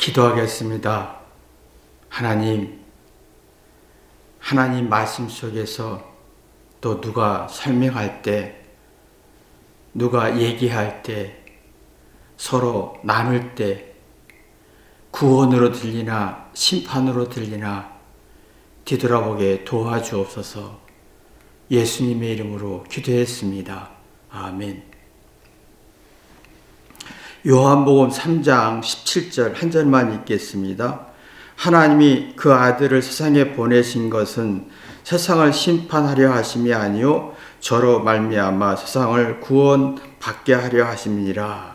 기도하겠습니다. 하나님 말씀 속에서 또 누가 설명할 때, 누가 얘기할 때, 서로 나눌 때 구원으로 들리나 심판으로 들리나 뒤돌아보게 도와주옵소서. 예수님의 이름으로 기도했습니다. 아멘. 요한복음 3장 17절 한 절만 읽겠습니다. 하나님이 그 아들을 세상에 보내신 것은 세상을 심판하려 하심이 아니요 저로 말미암아 세상을 구원받게 하려 하심이니라.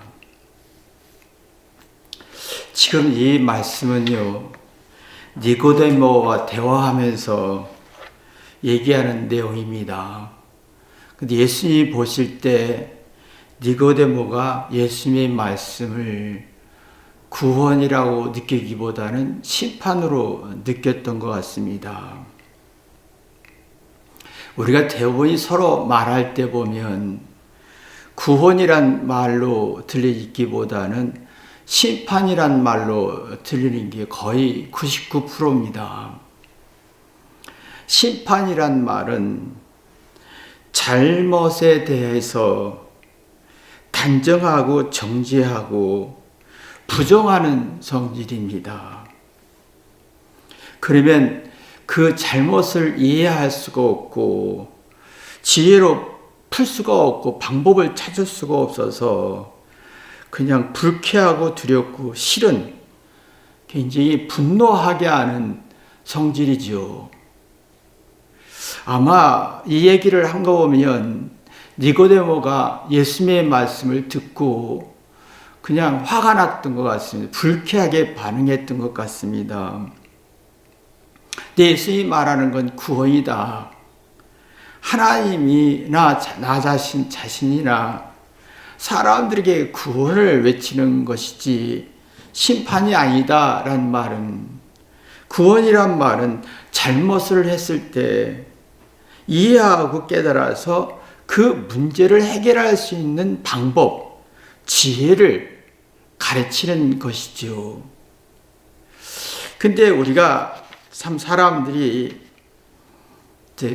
지금 이 말씀은요, 니고데모와 대화하면서 얘기하는 내용입니다. 근데 예수님이 보실 때 니고데모가 예수님의 말씀을 구원이라고 느끼기보다는 심판으로 느꼈던 것 같습니다. 우리가 대부분이 서로 말할 때 보면 구원이란 말로 들리기보다는 심판이란 말로 들리는 게 거의 99%입니다. 심판이란 말은 잘못에 대해서 단정하고 정죄하고 부정하는 성질입니다. 그러면 그 잘못을 이해할 수가 없고 지혜로 풀 수가 없고 방법을 찾을 수가 없어서 그냥 불쾌하고 두렵고 싫은, 굉장히 분노하게 하는 성질이죠. 아마 이 얘기를 한 거 보면 니고데모가 예수님의 말씀을 듣고 그냥 화가 났던 것 같습니다. 불쾌하게 반응했던 것 같습니다. 근데 예수님이 말하는 건 구원이다. 하나님이나 나 자신이나 사람들에게 구원을 외치는 것이지 심판이 아니다라는 말은, 구원이란 말은 잘못을 했을 때 이해하고 깨달아서 그 문제를 해결할 수 있는 방법, 지혜를 가르치는 것이죠. 근데 우리가 참 사람들이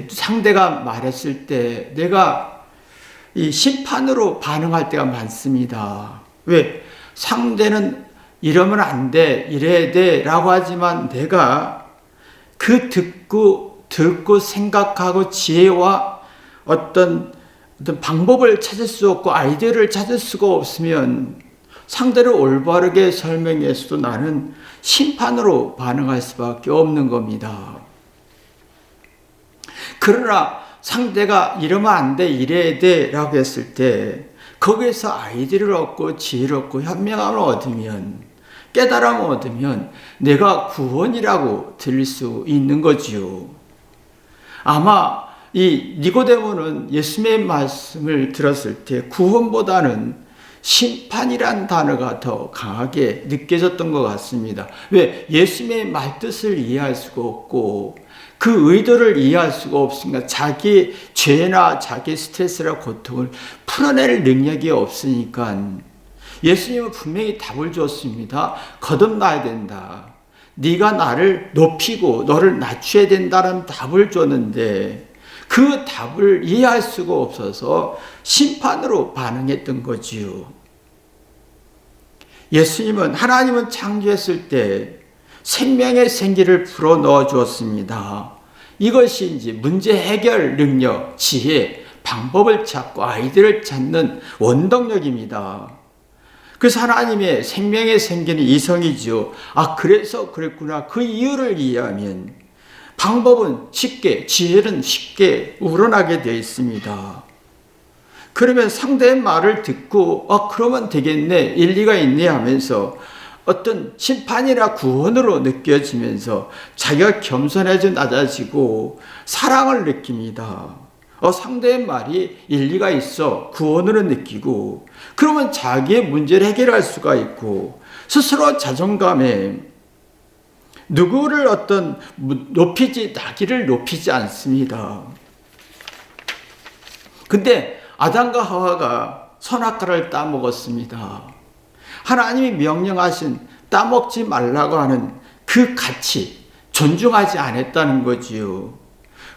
상대가 말했을 때 내가 이 심판으로 반응할 때가 많습니다. 왜? 상대는 이러면 안 돼, 이래야 돼 라고 하지만 내가 그 듣고 생각하고 지혜와 어떤 방법을 찾을 수 없고 아이디어를 찾을 수가 없으면 상대를 올바르게 설명해서도 나는 심판으로 반응할 수밖에 없는 겁니다. 그러나 상대가 이러면 안 돼, 이래야 돼 라고 했을 때 거기에서 아이디어를 얻고 지혜를 얻고 현명함을 얻으면, 깨달음을 얻으면 내가 구원이라고 들릴 수 있는 거지요. 아마 이 니고데모는 예수님의 말씀을 들었을 때 구원보다는 심판이란 단어가 더 강하게 느껴졌던 것 같습니다. 왜? 예수님의 말뜻을 이해할 수가 없고 그 의도를 이해할 수가 없으니까 자기 죄나 자기 스트레스나 고통을 풀어낼 능력이 없으니까 예수님은 분명히 답을 줬습니다. 거듭나야 된다. 네가 나를 높이고 너를 낮춰야 된다는 답을 줬는데 그 답을 이해할 수가 없어서 심판으로 반응했던 거지요. 하나님은 창조했을 때 생명의 생기를 불어넣어 주었습니다. 이것이 이제 문제 해결 능력, 지혜, 방법을 찾고 아이디어를 찾는 원동력입니다. 그래서 하나님의 생명의 생기는 이성이죠. 그래서 그랬구나. 그 이유를 이해하면 방법은 쉽게, 지혜는 쉽게 우러나게 되어 있습니다. 그러면 상대의 말을 듣고 그러면 되겠네, 일리가 있네 하면서 어떤 심판이나 구원으로 느껴지면서 자기가 겸손해져 낮아지고 사랑을 느낍니다. 상대의 말이 일리가 있어, 구원으로 느끼고 그러면 자기의 문제를 해결할 수가 있고 스스로 자존감에 누구를 나기를 높이지 않습니다. 근데 아담과 하와가 선악과를 따먹었습니다. 하나님이 명령하신 따먹지 말라고 하는 그 가치, 존중하지 않았다는 거지요.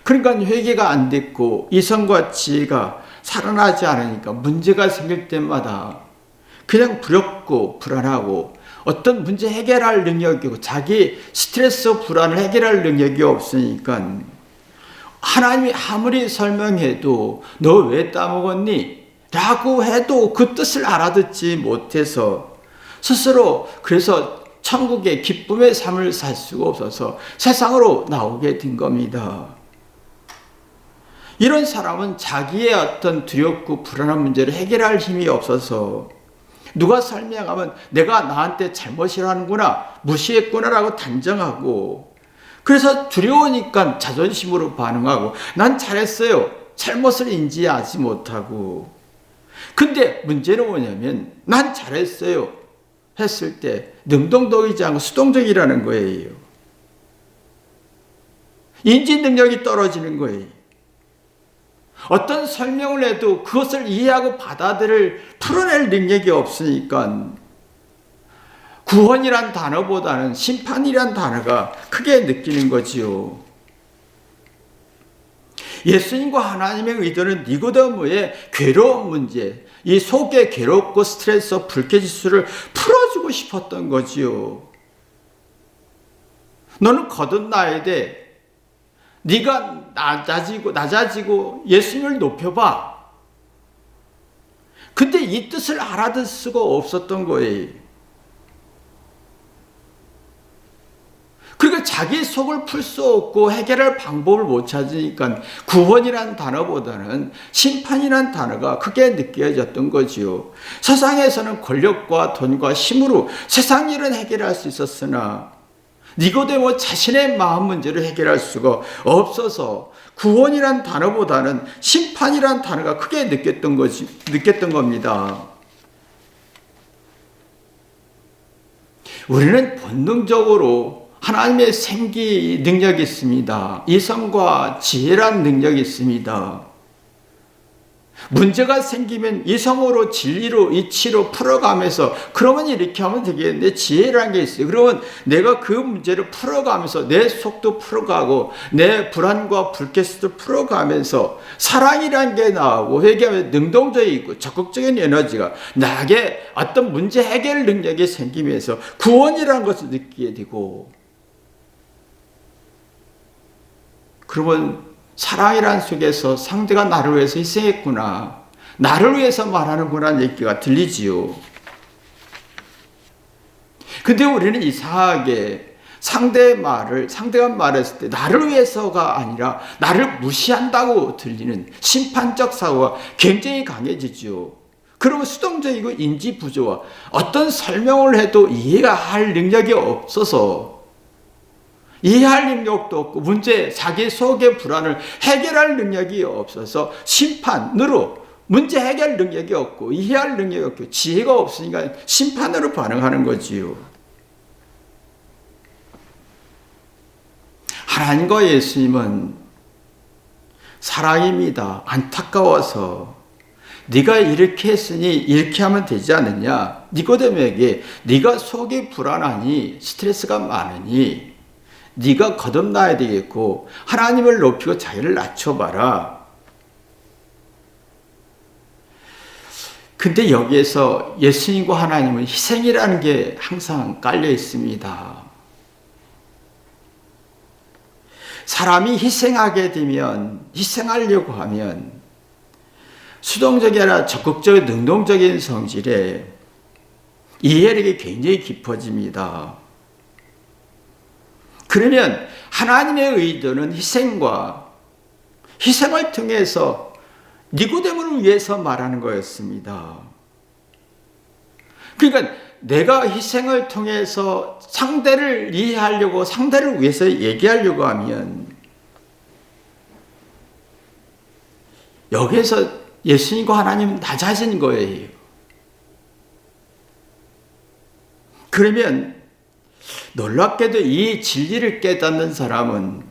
그러니까 회개가 안 됐고 이성과 지혜가 살아나지 않으니까 문제가 생길 때마다 그냥 두렵고 불안하고 어떤 문제 해결할 능력이고 자기 스트레스 불안을 해결할 능력이 없으니까 하나님이 아무리 설명해도 너 왜 따먹었니? 라고 해도 그 뜻을 알아듣지 못해서 스스로 그래서 천국의 기쁨의 삶을 살 수가 없어서 세상으로 나오게 된 겁니다. 이런 사람은 자기의 어떤 두렵고 불안한 문제를 해결할 힘이 없어서 누가 설명하면 내가 나한테 잘못이라는구나, 무시했구나라고 단정하고 그래서 두려우니까 자존심으로 반응하고 난 잘했어요. 잘못을 인지하지 못하고 근데 문제는 뭐냐면 난 잘했어요 했을 때 능동적이지 않고 수동적이라는 거예요. 인지 능력이 떨어지는 거예요. 어떤 설명을 해도 그것을 이해하고 받아들일 풀어낼 능력이 없으니까 구원이란 단어보다는 심판이란 단어가 크게 느끼는 거지요. 예수님과 하나님의 의도는 니고데모의 괴로운 문제, 이 속에 괴롭고 스트레스, 불쾌지수를 풀어주고 싶었던 거지요. 너는 거듭나야 돼. 네가 낮아지고 예수님을 높여봐. 근데 이 뜻을 알아들 수가 없었던 거예요. 그러니까 자기 속을 풀 수 없고 해결할 방법을 못 찾으니까 구원이란 단어보다는 심판이란 단어가 크게 느껴졌던 거지요. 세상에서는 권력과 돈과 힘으로 세상 일은 해결할 수 있었으나 니고데모 자신의 마음 문제를 해결할 수가 없어서 구원이란 단어보다는 심판이란 단어가 크게 느꼈던 겁니다. 우리는 본능적으로 하나님의 생기 능력이 있습니다. 이성과 지혜란 능력이 있습니다. 문제가 생기면 이성으로 진리로 이치로 풀어가면서 그러면 이렇게 하면 되겠는데 지혜라는 게 있어요. 그러면 내가 그 문제를 풀어가면서 내 속도 풀어가고 내 불안과 불쾌스도 풀어가면서 사랑이라는 게 나오고 회개하면 능동적이고 적극적인 에너지가 나에게 어떤 문제 해결 능력이 생기면서 구원이라는 것을 느끼게 되고 그러면 사랑이란 속에서 상대가 나를 위해서 희생했구나. 나를 위해서 말하는구나 얘기가 들리지요. 근데 우리는 이상하게 상대가 말했을 때 나를 위해서가 아니라 나를 무시한다고 들리는 심판적 사고가 굉장히 강해지죠. 그러면 수동적이고 인지 부조와 어떤 설명을 해도 이해가 할 능력이 없어서 이해할 능력도 없고 자기 속의 불안을 해결할 능력이 없어서 심판으로 문제 해결 능력이 없고 이해할 능력이 없고 지혜가 없으니까 심판으로 반응하는 거지요. 하나님과 예수님은 사랑입니다. 안타까워서 네가 이렇게 했으니 이렇게 하면 되지 않느냐. 니고데모에게 네가 속이 불안하니 스트레스가 많으니 네가 거듭나야 되겠고 하나님을 높이고 자기를 낮춰봐라. 근데 여기에서 예수님과 하나님은 희생이라는 게 항상 깔려 있습니다. 사람이 희생하게 되면 희생하려고 하면 수동적이 아니라 적극적인 능동적인 성질에 이해력이 굉장히 깊어집니다. 그러면 하나님의 의도는 희생을 통해서 니고데모를 위해서 말하는 거였습니다. 그러니까 내가 희생을 통해서 상대를 이해하려고 상대를 위해서 얘기하려고 하면 여기에서 예수님과 하나님은 낮아진 거예요. 그러면 놀랍게도 이 진리를 깨닫는 사람은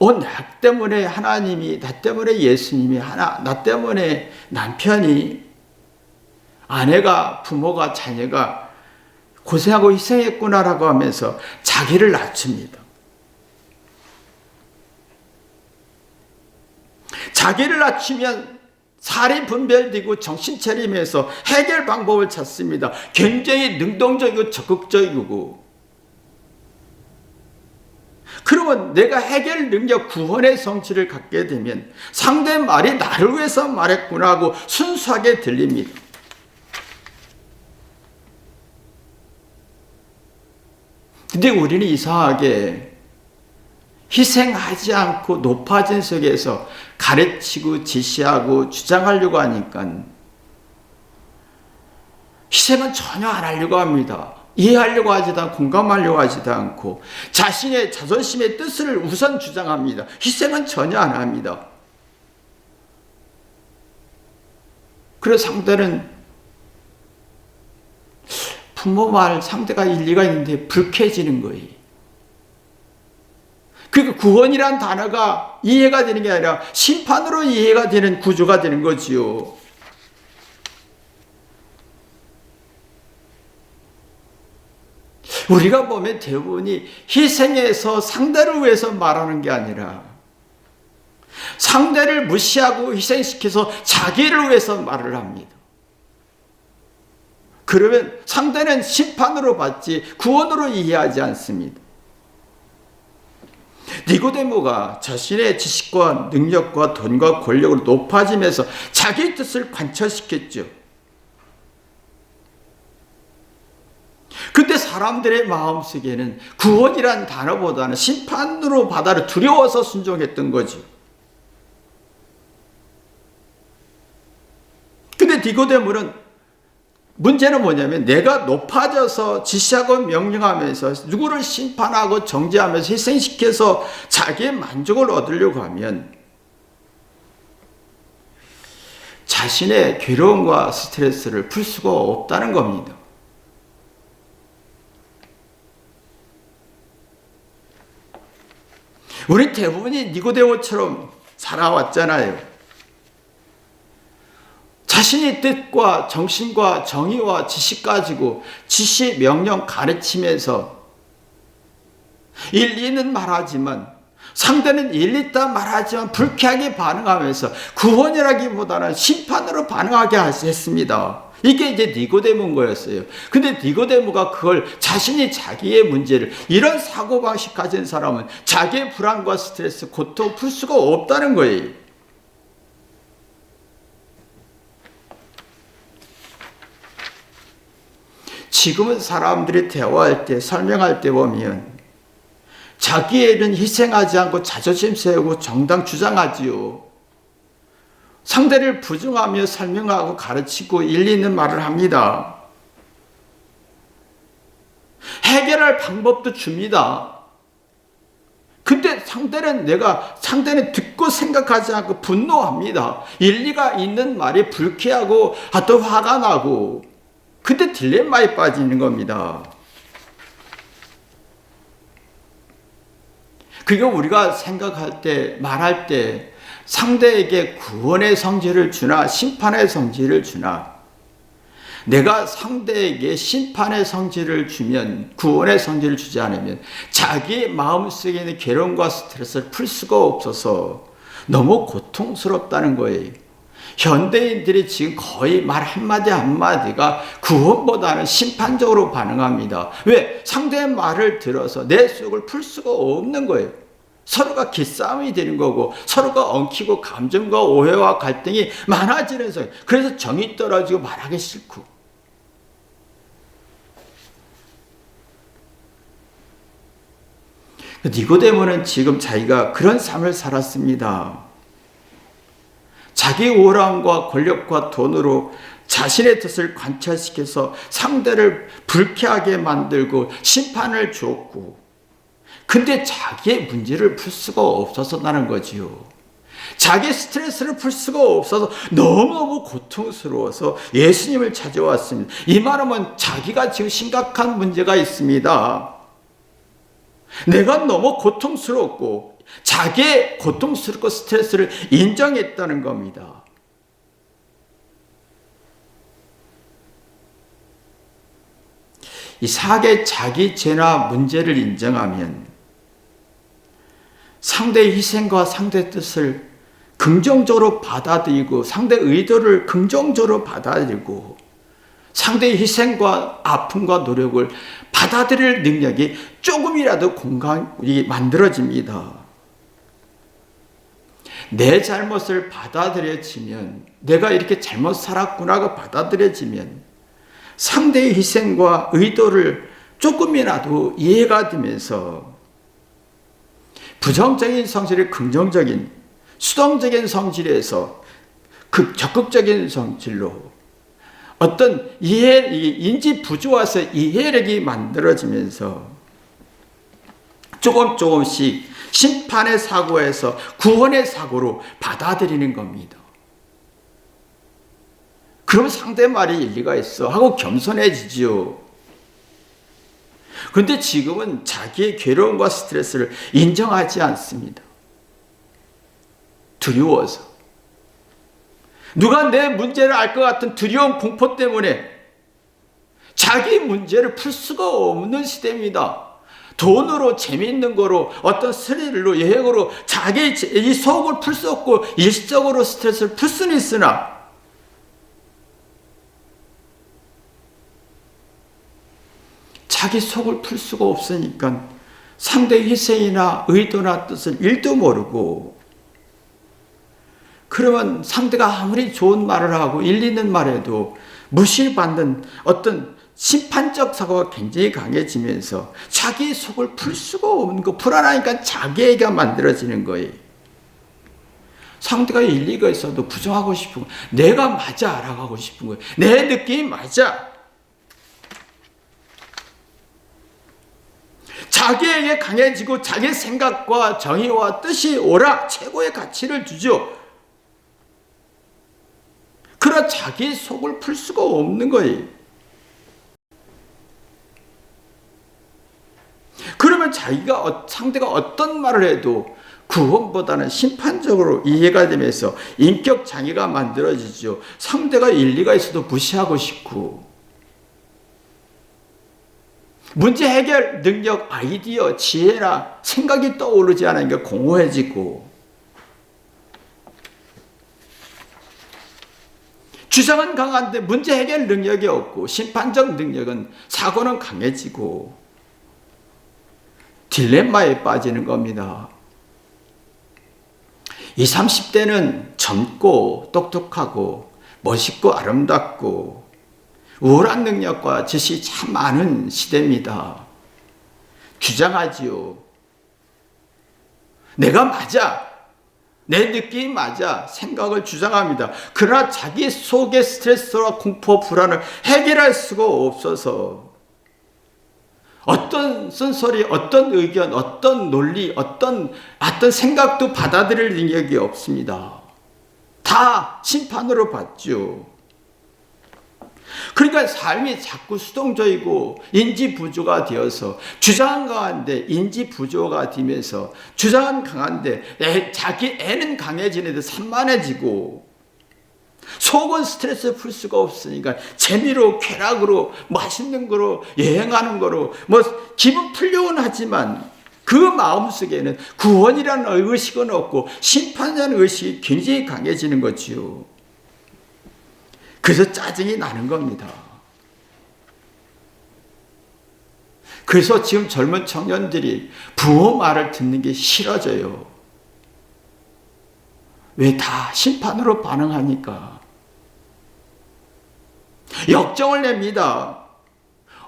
나 때문에 하나님이, 나 때문에 예수님이, 나 때문에 남편이, 아내가, 부모가, 자녀가 고생하고 희생했구나라고 하면서 자기를 낮춥니다. 자기를 낮추면 살이 분별되고 정신 차리면서 해결 방법을 찾습니다. 굉장히 능동적이고 적극적이고. 그러면 내가 해결 능력, 구원의 성취를 갖게 되면 상대 말이 나를 위해서 말했구나 하고 순수하게 들립니다. 근데 우리는 이상하게 희생하지 않고 높아진 속에서 가르치고 지시하고 주장하려고 하니까 희생은 전혀 안 하려고 합니다. 이해하려고 하지도 않고 공감하려고 하지도 않고 자신의 자존심의 뜻을 우선 주장합니다. 희생은 전혀 안 합니다. 그래서 상대는 부모 말 상대가 일리가 있는데 불쾌해지는 거예요. 그러니까 구원이란 단어가 이해가 되는 게 아니라 심판으로 이해가 되는 구조가 되는 거지요. 우리가 보면 대부분이 희생해서 상대를 위해서 말하는 게 아니라 상대를 무시하고 희생시켜서 자기를 위해서 말을 합니다. 그러면 상대는 심판으로 받지 구원으로 이해하지 않습니다. 니고데모가 자신의 지식과 능력과 돈과 권력으로 높아지면서 자기 뜻을 관철시켰죠. 근데 사람들의 마음속에는 구원이란 단어보다는 심판으로 바다를 두려워서 순종했던 거죠. 근데 니고데모는 문제는 뭐냐면 내가 높아져서 지시하고 명령하면서 누구를 심판하고 정죄하면서 희생시켜서 자기의 만족을 얻으려고 하면 자신의 괴로움과 스트레스를 풀 수가 없다는 겁니다. 우리 대부분이 니고데모처럼 살아왔잖아요. 자신의 뜻과 정신과 정의와 지식 가지고 지시, 명령 가르치면서 일리는 말하지만 상대는 일리다 말하지만 불쾌하게 반응하면서 구원이라기보다는 심판으로 반응하게 했습니다. 이게 이제 니고데모인 거였어요. 근데 니고데모가 그걸 자신이 자기의 문제를 이런 사고방식 가진 사람은 자기의 불안과 스트레스, 고통 풀 수가 없다는 거예요. 지금은 사람들이 대화할 때 설명할 때 보면 자기의 일은 희생하지 않고 자존심 세우고 정당 주장하지요. 상대를 부정하며 설명하고 가르치고 일리 있는 말을 합니다. 해결할 방법도 줍니다. 근데 상대는 듣고 생각하지 않고 분노합니다. 일리가 있는 말이 불쾌하고 또 화가 나고 근데 딜레마에 빠지는 겁니다. 그게 우리가 생각할 때, 말할 때 상대에게 구원의 성질을 주나 심판의 성질을 주나 내가 상대에게 심판의 성질을 주면 구원의 성질을 주지 않으면 자기 마음속에 있는 괴로움과 스트레스를 풀 수가 없어서 너무 고통스럽다는 거예요. 현대인들이 지금 거의 말 한마디 한마디가 구원보다는 심판적으로 반응합니다. 왜? 상대의 말을 들어서 내 속을 풀 수가 없는 거예요. 서로가 기싸움이 되는 거고 서로가 엉키고 감정과 오해와 갈등이 많아지는 소리. 그래서 정이 떨어지고 말하기 싫고. 니고데모는 지금 자기가 그런 삶을 살았습니다. 자기 우월함과 권력과 돈으로 자신의 뜻을 관철시켜서 상대를 불쾌하게 만들고 심판을 주었고 근데 자기의 문제를 풀 수가 없어서라는 거지요. 자기 스트레스를 풀 수가 없어서 너무너무 고통스러워서 예수님을 찾아왔습니다. 이 말하면 자기가 지금 심각한 문제가 있습니다. 내가 너무 고통스럽고 자기의 고통스럽고 스트레스를 인정했다는 겁니다. 이 사악의 자기 죄나 문제를 인정하면 상대의 희생과 상대의 뜻을 긍정적으로 받아들이고 상대의 의도를 긍정적으로 받아들이고 상대의 희생과 아픔과 노력을 받아들일 능력이 조금이라도 공감이 만들어집니다. 내 잘못을 받아들여지면 내가 이렇게 잘못 살았구나가 받아들여지면 상대의 희생과 의도를 조금이라도 이해가 되면서 부정적인 성질을 긍정적인 수동적인 성질에서 적극적인 성질로 어떤 인지 부조화에서 이해력이 만들어지면서 조금씩 심판의 사고에서 구원의 사고로 받아들이는 겁니다. 그럼 상대 말이 일리가 있어 하고 겸손해지지요. 그런데 지금은 자기의 괴로움과 스트레스를 인정하지 않습니다. 두려워서. 누가 내 문제를 알 것 같은 두려움, 공포 때문에 자기 문제를 풀 수가 없는 시대입니다. 돈으로 재미있는 거로 어떤 스릴로 여행으로 자기 이 속을 풀 수 없고 일시적으로 스트레스를 풀 수는 있으나 자기 속을 풀 수가 없으니까 상대의 희생이나 의도나 뜻을 1도 모르고 그러면 상대가 아무리 좋은 말을 하고 일리 있는 말해도 무시받는 어떤 심판적 사고가 굉장히 강해지면서 자기 속을 풀 수가 없는 거 불안하니까 자기애가 만들어지는 거예요. 상대가 일리가 있어도 부정하고 싶은 거 내가 맞아 라고 하고 싶은 거예요. 내 느낌이 맞아. 자기에게 강해지고 자기 생각과 정의와 뜻이 옳아 최고의 가치를 주죠. 그러나 자기 속을 풀 수가 없는 거예요. 그러면 상대가 어떤 말을 해도 구원보다는 심판적으로 이해가 되면서 인격 장애가 만들어지죠. 상대가 일리가 있어도 무시하고 싶고 문제 해결 능력, 아이디어, 지혜나 생각이 떠오르지 않으니까 공허해지고 주장은 강한데 문제 해결 능력이 없고 심판적 능력은 사고는 강해지고 딜레마에 빠지는 겁니다. 20, 30대는 젊고 똑똑하고 멋있고 아름답고 우월한 능력과 지식이 참 많은 시대입니다. 주장하지요. 내가 맞아. 내 느낌이 맞아. 생각을 주장합니다. 그러나 자기 속의 스트레스와 공포, 불안을 해결할 수가 없어서 어떤 쓴소리, 어떤 의견, 어떤 논리, 어떤 생각도 받아들일 능력이 없습니다. 다 심판으로 받죠. 그러니까 삶이 자꾸 수동적이고 인지 부조가 되어서 주장은 강한데 인지 부조가 되면서 주장은 강한데 자기 애는 강해지는데 산만해지고 속은 스트레스 풀 수가 없으니까 재미로 쾌락으로 맛있는 거로 여행하는 거로 뭐 기분 풀려는 하지만 그 마음속에는 구원이라는 의식은 없고 심판이라는 의식이 굉장히 강해지는 거지요. 그래서 짜증이 나는 겁니다. 그래서 지금 젊은 청년들이 부모 말을 듣는 게 싫어져요. 왜 다 심판으로 반응하니까. 역정을 냅니다.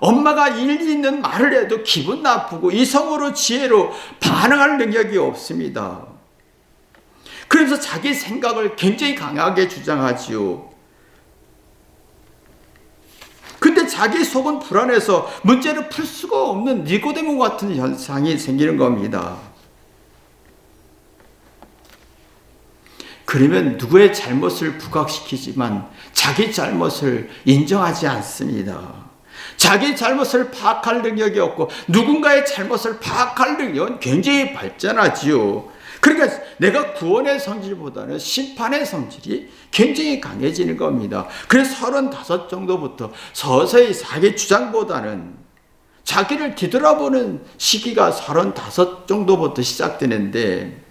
엄마가 일리 있는 말을 해도 기분 나쁘고 이성으로 지혜로 반응할 능력이 없습니다. 그래서 자기 생각을 굉장히 강하게 주장하지요. 근데 자기 속은 불안해서 문제를 풀 수가 없는 니고데모 같은 현상이 생기는 겁니다. 그러면 누구의 잘못을 부각시키지만 자기 잘못을 인정하지 않습니다. 자기 잘못을 파악할 능력이 없고 누군가의 잘못을 파악할 능력은 굉장히 발전하지요. 그러니까 내가 구원의 성질보다는 심판의 성질이 굉장히 강해지는 겁니다. 그래서 35 정도부터 서서히 자기 주장보다는 자기를 뒤돌아보는 시기가 35 정도부터 시작되는데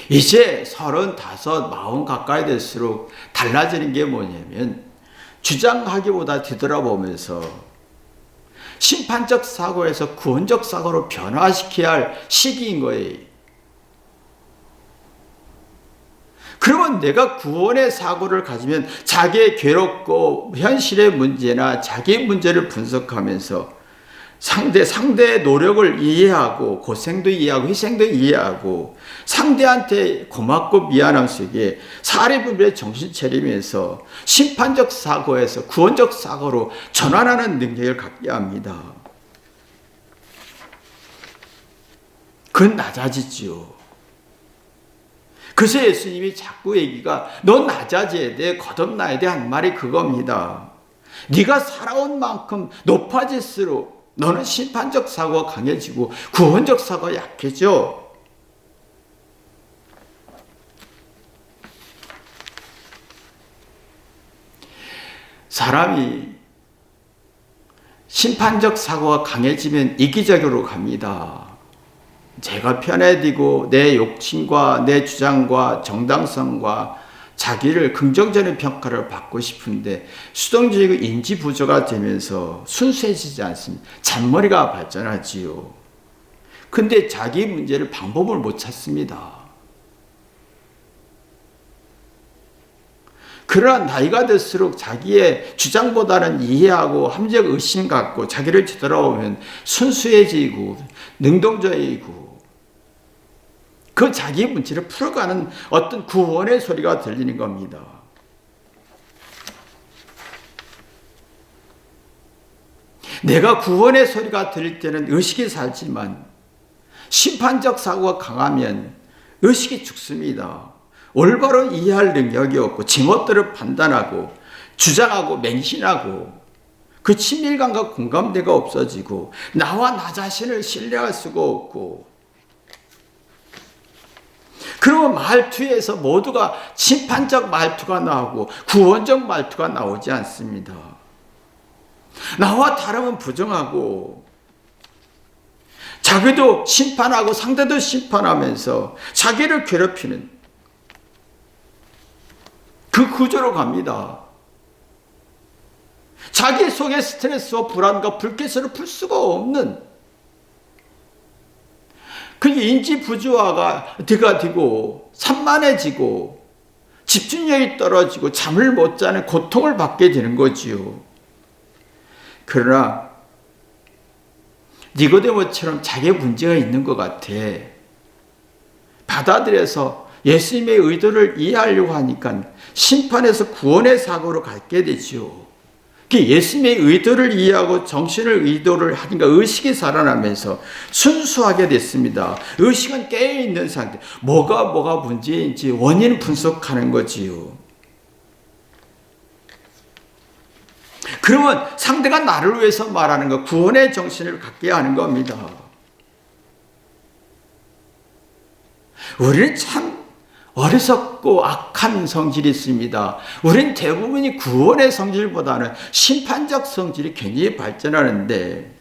이제 35, 40 가까이 될수록 달라지는 게 뭐냐면 주장하기보다 뒤돌아보면서 심판적 사고에서 구원적 사고로 변화시켜야 할 시기인 거예요. 그러면 내가 구원의 사고를 가지면 자기의 괴롭고 현실의 문제나 자기의 문제를 분석하면서 상대의 노력을 이해하고 고생도 이해하고 희생도 이해하고 상대한테 고맙고 미안함 속에 사례 분별에 정신 차리면서 심판적 사고에서 구원적 사고로 전환하는 능력을 갖게 합니다. 그건 낮아지지요. 그래서 예수님이 자꾸 얘기가 넌 낮아져야 돼, 거듭나야 돼 한 말이 그겁니다. 네가 살아온 만큼 높아질수록 너는 심판적 사고가 강해지고 구원적 사고가 약해져. 사람이 심판적 사고가 강해지면 이기적으로 갑니다. 제가 편해지고 내 욕심과 내 주장과 정당성과 자기를 긍정적인 평가를 받고 싶은데 수동적이고 인지 부조가 되면서 순수해지지 않습니다. 잔머리가 발전하지요. 근데 자기 문제를 방법을 못 찾습니다. 그러나 나이가 들수록 자기의 주장보다는 이해하고 합리적 의심 갖고 자기를 뒤돌아보면 순수해지고 능동적이고 그 자기의 문제를 풀어가는 어떤 구원의 소리가 들리는 겁니다. 내가 구원의 소리가 들릴 때는 의식이 살지만 심판적 사고가 강하면 의식이 죽습니다. 올바로 이해할 능력이 없고 제멋대로 판단하고 주장하고 맹신하고 그 친밀감과 공감대가 없어지고 나와 나 자신을 신뢰할 수가 없고 그러면 말투에서 모두가 심판적 말투가 나오고 구원적 말투가 나오지 않습니다. 나와 다름은 부정하고 자기도 심판하고 상대도 심판하면서 자기를 괴롭히는 그 구조로 갑니다. 자기 속의 스트레스와 불안과 불쾌성을 풀 수가 없는 그 인지 부조화가 되고 산만해지고 집중력이 떨어지고 잠을 못 자는 고통을 받게 되는 거지요. 그러나 니고데모처럼 자기의 문제가 있는 것 같아. 받아들여서 예수님의 의도를 이해하려고 하니까 심판에서 구원의 사고로 갖게 되지요. 예수님의 의도를 이해하고 정신을 의도를 하니까 의식이 살아나면서 순수하게 됐습니다. 의식은 깨어있는 상태. 뭐가 문제인지 원인 분석하는 거지요. 그러면 상대가 나를 위해서 말하는 거 구원의 정신을 갖게 하는 겁니다. 우리는 참 어리석고 악한 성질이 있습니다. 우리는 대부분이 구원의 성질보다는 심판적 성질이 굉장히 발전하는데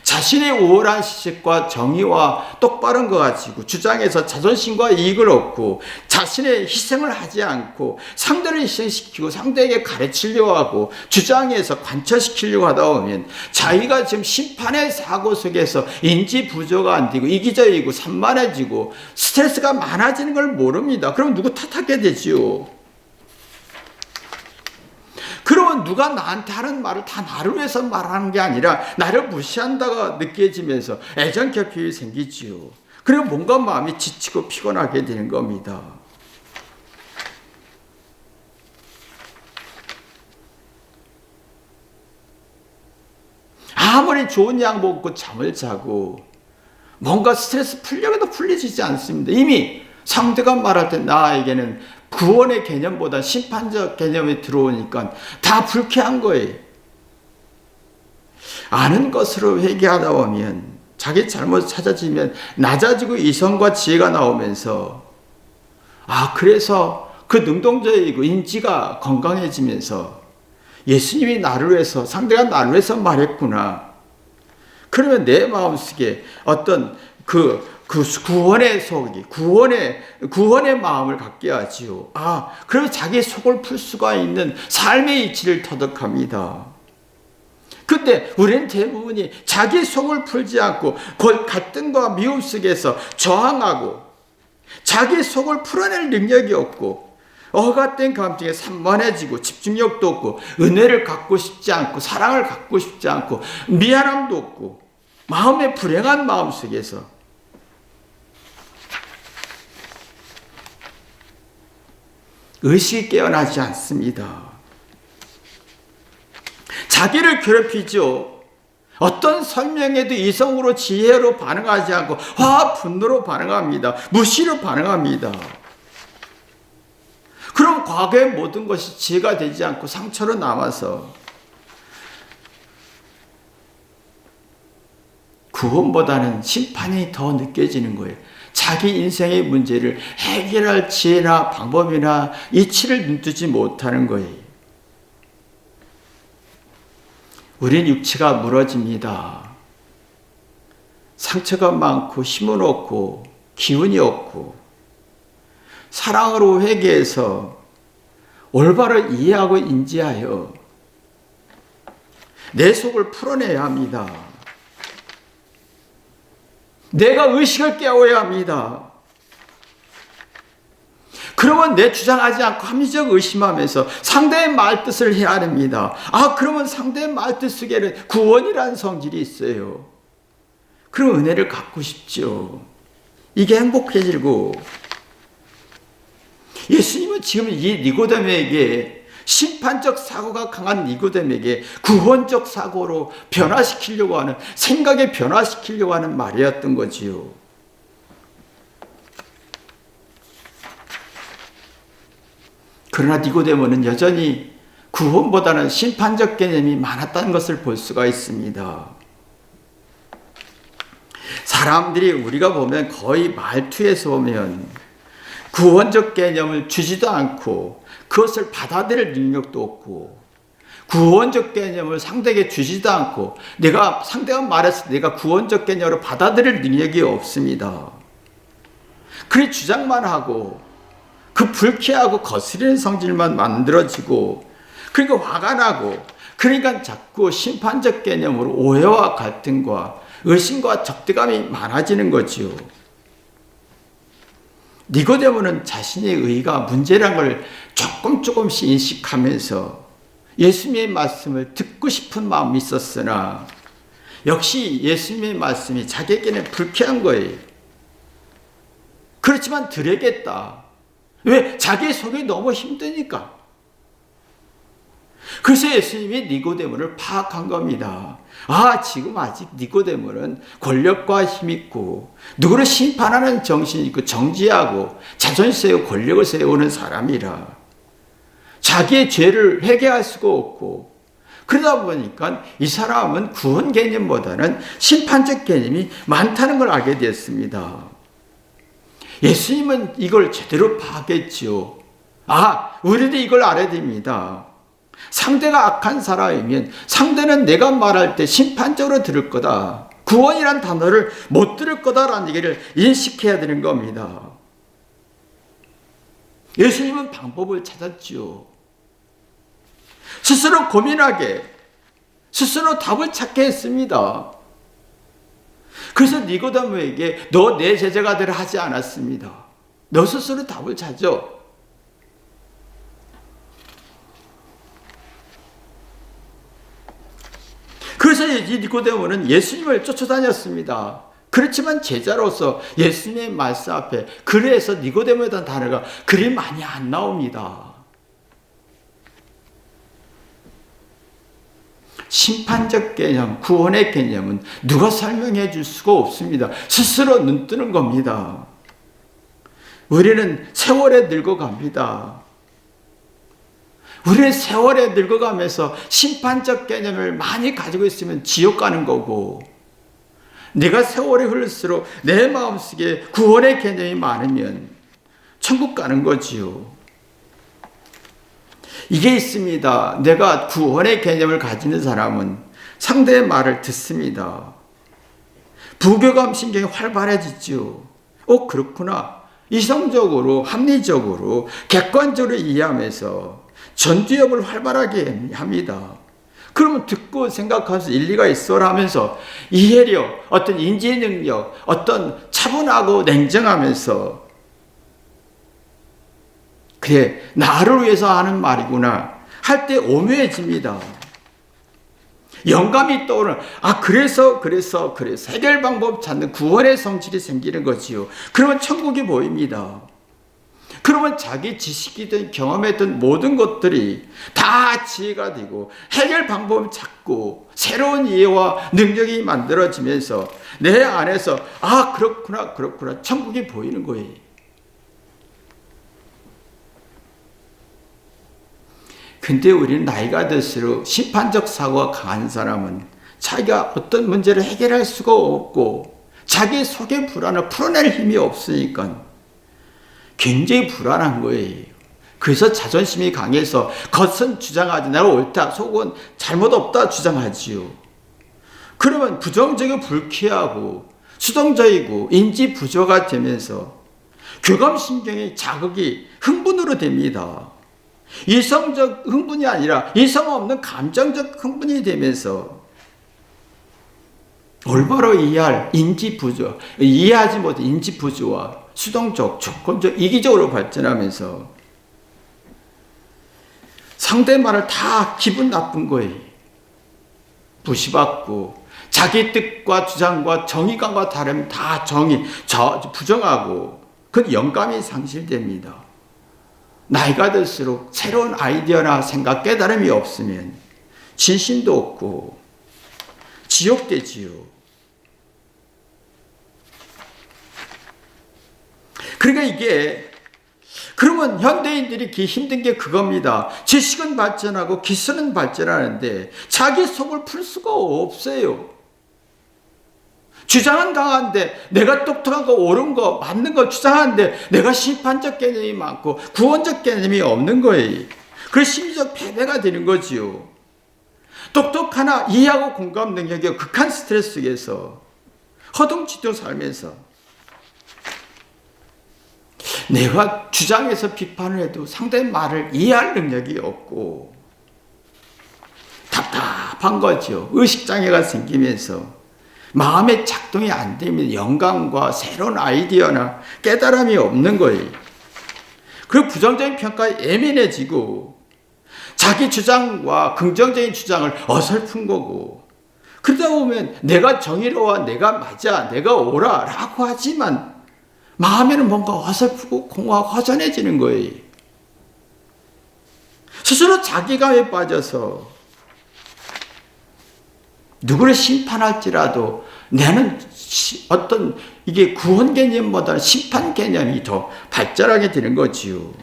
자신의 우월한 지식과 정의와 똑바른 거 가지고 주장해서 자존심과 이익을 얻고 자신의 희생을 하지 않고 상대를 희생시키고 상대에게 가르치려고 하고 주장해서 관철시키려고 하다 보면 자기가 지금 심판의 사고 속에서 인지 부조가 안 되고 이기적이고 산만해지고 스트레스가 많아지는 걸 모릅니다. 그럼 누구 탓하게 되지요. 그러면 누가 나한테 하는 말을 다 나를 위해서 말하는 게 아니라 나를 무시한다가 느껴지면서 애정 결핍이 생기지요. 그리고 뭔가 마음이 지치고 피곤하게 되는 겁니다. 아무리 좋은 약 먹고 잠을 자고 뭔가 스트레스 풀려고 해도 풀리지 않습니다. 이미 상대가 말할 때 나에게는 구원의 개념보다 심판적 개념이 들어오니까 다 불쾌한 거예요. 아는 것으로 회개하다 보면 자기 잘못 찾아지면 낮아지고 이성과 지혜가 나오면서 그래서 그 능동적이고 인지가 건강해지면서 예수님이 나를 위해서, 상대가 나를 위해서 말했구나. 그러면 내 마음속에 어떤 그 구원의 속이, 구원의 마음을 갖게 하지요. 그러면 자기 속을 풀 수가 있는 삶의 이치를 터득합니다. 근데 우리는 대부분이 자기 속을 풀지 않고 갈등과 미움 속에서 저항하고 자기 속을 풀어낼 능력이 없고 어갓된 감정에 산만해지고 집중력도 없고 은혜를 갖고 싶지 않고 사랑을 갖고 싶지 않고 미안함도 없고 마음의 불행한 마음 속에서 의식이 깨어나지 않습니다. 자기를 괴롭히죠. 어떤 설명에도 이성으로 지혜로 반응하지 않고 분노로 반응합니다. 무시로 반응합니다. 그럼 과거의 모든 것이 지혜가 되지 않고 상처로 남아서 구원보다는 심판이 더 느껴지는 거예요. 자기 인생의 문제를 해결할 지혜나 방법이나 이치를 눈뜨지 못하는 거예요. 우린 육체가 무너집니다. 상처가 많고 힘은 없고 기운이 없고 사랑으로 회개해서 올바로 이해하고 인지하여 내 속을 풀어내야 합니다. 내가 의식을 깨워야 합니다. 그러면 내 주장하지 않고 합리적 의심하면서 상대의 말뜻을 해야 됩니다. 그러면 상대의 말뜻 속에는 구원이라는 성질이 있어요. 그럼 은혜를 갖고 싶죠. 이게 행복해지고 예수님은 지금 이 니고데모에게 심판적 사고가 강한 니고데모에게 구원적 사고로 변화시키려고 하는 생각에 변화시키려고 하는 말이었던 거지요. 그러나 니고데모는 여전히 구원보다는 심판적 개념이 많았다는 것을 볼 수가 있습니다. 사람들이 우리가 보면 거의 말투에서 보면 구원적 개념을 주지도 않고 그것을 받아들일 능력도 없고 구원적 개념을 상대에게 주지도 않고 상대가 말했을 때 내가 구원적 개념으로 받아들일 능력이 없습니다. 그리 주장만 하고 그 불쾌하고 거스리는 성질만 만들어지고 그러니까 화가 나고 그러니까 자꾸 심판적 개념으로 오해와 갈등과 의심과 적대감이 많아지는 거지요. 니고데모는 자신의 의가 문제란 걸 조금씩 인식하면서 예수님의 말씀을 듣고 싶은 마음이 있었으나 역시 예수님의 말씀이 자기에게는 불쾌한 거예요. 그렇지만 들으겠다. 왜? 자기 속이 너무 힘드니까. 그래서 예수님이 니고데모를 파악한 겁니다. 지금 아직 니고데모는 권력과 힘 있고 누구를 심판하는 정신이 있고 정지하고 자존심 세우고 권력을 세우는 사람이라 자기의 죄를 회개할 수가 없고 그러다 보니까 이 사람은 구원 개념보다는 심판적 개념이 많다는 걸 알게 됐습니다. 예수님은 이걸 제대로 파악했지요. 우리도 이걸 알아야 됩니다. 상대가 악한 사람이면 상대는 내가 말할 때 심판적으로 들을 거다. 구원이란 단어를 못 들을 거다라는 얘기를 인식해야 되는 겁니다. 예수님은 방법을 찾았지요. 스스로 고민하게, 스스로 답을 찾게 했습니다. 그래서 니고데모에게 너 내 제자가 되라 하지 않았습니다. 너 스스로 답을 찾아. 그래서 이 니고데모는 예수님을 쫓아다녔습니다. 그렇지만 제자로서 예수님의 말씀 앞에 그래서 니고데모에 대한 단어가 그리 많이 안 나옵니다. 심판적 개념, 구원의 개념은 누가 설명해 줄 수가 없습니다. 스스로 눈뜨는 겁니다. 우리는 세월에 늙어갑니다. 우리는 세월에 늙어가면서 심판적 개념을 많이 가지고 있으면 지옥 가는 거고 내가 세월이 흐를수록 내 마음속에 구원의 개념이 많으면 천국 가는 거지요. 이게 있습니다. 내가 구원의 개념을 가지는 사람은 상대의 말을 듣습니다. 부교감 신경이 활발해지죠. 그렇구나. 이성적으로, 합리적으로, 객관적으로 이해하면서 전두엽을 활발하게 합니다. 그러면 듣고 생각하면서 일리가 있어라 하면서 이해력, 어떤 인지 능력, 어떤 차분하고 냉정하면서 그래, 나를 위해서 하는 말이구나 할 때 오묘해집니다. 영감이 떠오르는, 그래서 해결 방법 찾는 구원의 성질이 생기는 거지요. 그러면 천국이 보입니다. 그러면 자기 지식이든 경험했던 모든 것들이 다 지혜가 되고 해결 방법을 찾고 새로운 이해와 능력이 만들어지면서 내 안에서 그렇구나 천국이 보이는 거예요. 근데 우리는 나이가 들수록 심판적 사고가 강한 사람은 자기가 어떤 문제를 해결할 수가 없고 자기 속의 불안을 풀어낼 힘이 없으니까 굉장히 불안한 거예요. 그래서 자존심이 강해서 겉은 주장하지, 내가 옳다, 속은 잘못 없다 주장하지요. 그러면 부정적이고 불쾌하고 수동적이고 인지 부조가 되면서 교감신경의 자극이 흥분으로 됩니다. 이성적 흥분이 아니라 이성 없는 감정적 흥분이 되면서 올바로 이해할 인지 부조, 이해하지 못한 인지 부조와 수동적, 조건적, 이기적으로 발전하면서 상대 말을 다 기분 나쁜 거예요. 무시받고 자기 뜻과 주장과 정의감과 다르면 다 부정하고 그 영감이 상실됩니다. 나이가 들수록 새로운 아이디어나 생각, 깨달음이 없으면 진심도 없고 지옥되지요. 그러니까 그러면 현대인들이 힘든 게 그겁니다. 지식은 발전하고 기술은 발전하는데 자기 속을 풀 수가 없어요. 주장은 강한데 내가 똑똑한 거, 옳은 거, 맞는 거 주장하는데 내가 심판적 개념이 많고 구원적 개념이 없는 거예요. 그래서 심리적 패배가 되는 거지요. 똑똑하나 이해하고 공감 능력이 극한 스트레스 속에서 허둥지둥 살면서 내가 주장해서 비판을 해도 상대의 말을 이해할 능력이 없고 답답한 거죠. 의식장애가 생기면서 마음의 작동이 안 되면 영감과 새로운 아이디어나 깨달음이 없는 거예요. 그리고 부정적인 평가에 예민해지고 자기 주장과 긍정적인 주장을 어설픈 거고, 그러다 보면 내가 정의로워, 내가 맞아, 내가 옳아 라고 하지만 마음에는 뭔가 어설프고 공허하고 허전해지는 거예요. 스스로 자기감에 빠져서 누구를 심판할지라도 나는 어떤 이게 구원 개념보다는 심판 개념이 더 발전하게 되는 거지요.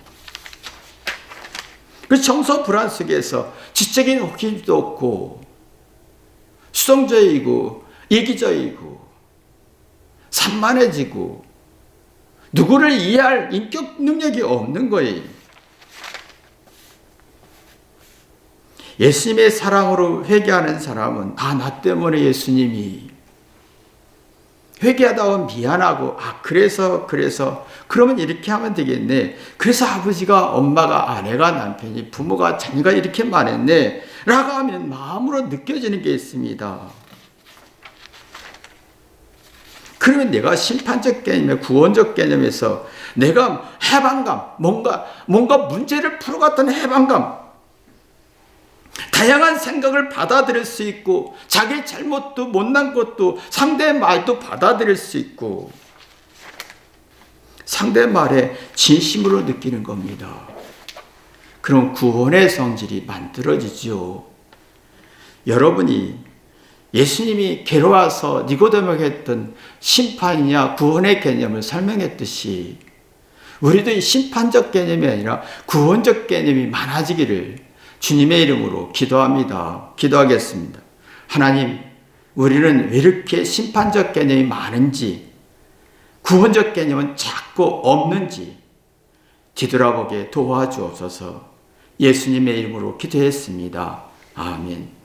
그 정서 불안 속에서 지적인 호기심도 없고 수동적이고 이기적이고 산만해지고 누구를 이해할 인격 능력이 없는 거예요. 예수님의 사랑으로 회개하는 사람은 나 때문에 예수님이 회개하다 보면 미안하고 그래서 그러면 이렇게 하면 되겠네. 그래서 아버지가 엄마가 아내가 남편이 부모가 자녀가 이렇게 말했네 라고 하면 마음으로 느껴지는 게 있습니다. 그러면 내가 심판적 개념에 구원적 개념에서 내가 해방감, 뭔가 문제를 풀어갔던 해방감, 다양한 생각을 받아들일 수 있고 자기 잘못도 못난 것도 상대의 말도 받아들일 수 있고 상대의 말에 진심으로 느끼는 겁니다. 그럼 구원의 성질이 만들어지죠. 여러분이 예수님이 괴로워서 니고데모에게 했던 심판이냐 구원의 개념을 설명했듯이 우리도 이 심판적 개념이 아니라 구원적 개념이 많아지기를 주님의 이름으로 기도합니다. 기도하겠습니다. 하나님, 우리는 왜 이렇게 심판적 개념이 많은지, 구원적 개념은 자꾸 없는지 뒤돌아보게 도와주옵소서. 예수님의 이름으로 기도했습니다. 아멘.